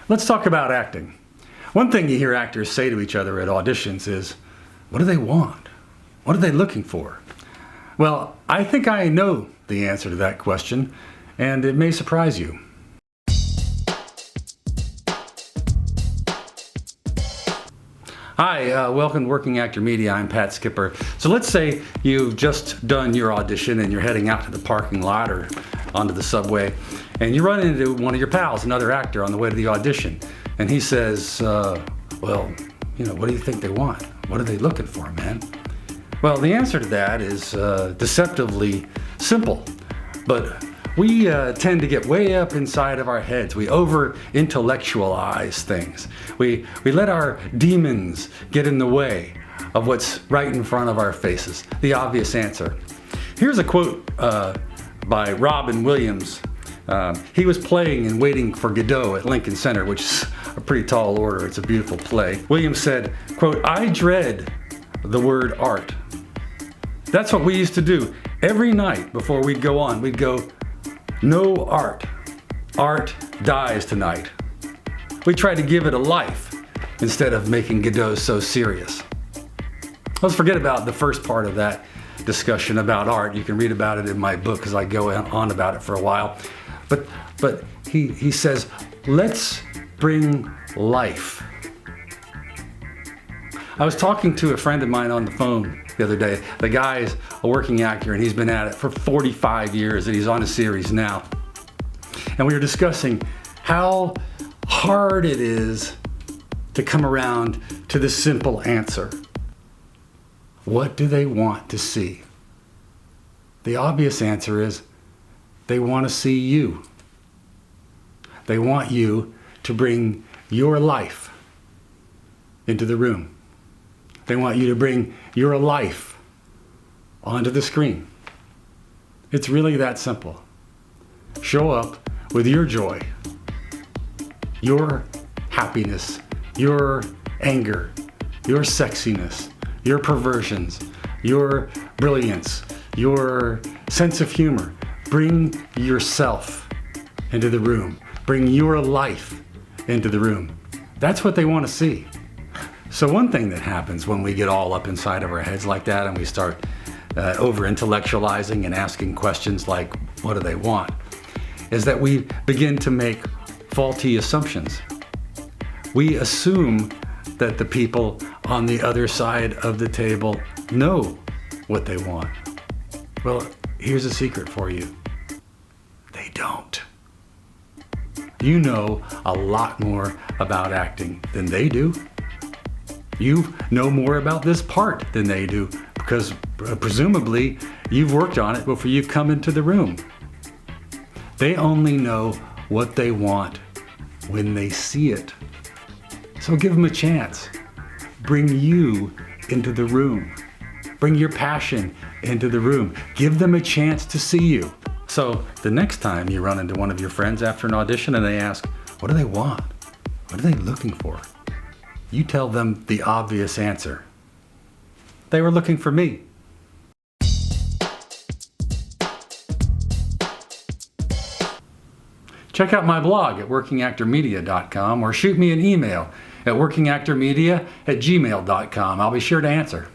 Let's talk about acting. One thing you hear actors say to each other at auditions is, what do they want? What are they looking for? Well, I think I know the answer to that question, and it may surprise you. Hi, welcome to Working Actor Media. I'm Pat Skipper. So let's say you've just done your audition and you're heading out to the parking lot or onto the subway, and you run into one of your pals, another actor, on the way to the audition. And he says, well, what do you think they want? What are they looking for, man? Well, the answer to that is deceptively simple, but we tend to get way up inside of our heads. We over-intellectualize things. We let our demons get in the way of what's right in front of our faces, the obvious answer. Here's a quote by Robin Williams. He was playing and waiting for Godot at Lincoln Center, which is a pretty tall order. It's a beautiful play. Williams said, quote, "I dread the word art." That's what we used to do. Every night before we'd go on, we'd go, "No art. Art dies tonight." We tried to give it a life instead of making Godot so serious. Let's forget about the first part of that discussion about art. You can read about it in my book because I go on about it for a while. But he says, let's bring life. I was talking to a friend of mine on the phone the other day. The guy is a working actor and he's been at it for 45 years and he's on a series now. And we were discussing how hard it is to come around to the simple answer. What do they want to see? The obvious answer is they want to see you. They want you to bring your life into the room. They want you to bring your life onto the screen. It's really that simple. Show up with your joy, your happiness, your anger, your sexiness, your perversions, your brilliance, your sense of humor. Bring yourself into the room. Bring your life into the room. That's what they want to see. So one thing that happens when we get all up inside of our heads like that and we start over-intellectualizing and asking questions like, what do they want, is that we begin to make faulty assumptions. We assume that the people on the other side of the table know what they want. Well, here's a secret for you. They don't. You know a lot more about acting than they do. You know more about this part than they do because presumably you've worked on it before you come into the room. They only know what they want when they see it. So give them a chance. Bring you into the room. Bring your passion into the room. Give them a chance to see you. So the next time you run into one of your friends after an audition and they ask, what do they want? What are they looking for? You tell them the obvious answer. They were looking for me. Check out my blog at workingactormedia.com or shoot me an email at workingactormedia@gmail.com. I'll be sure to answer.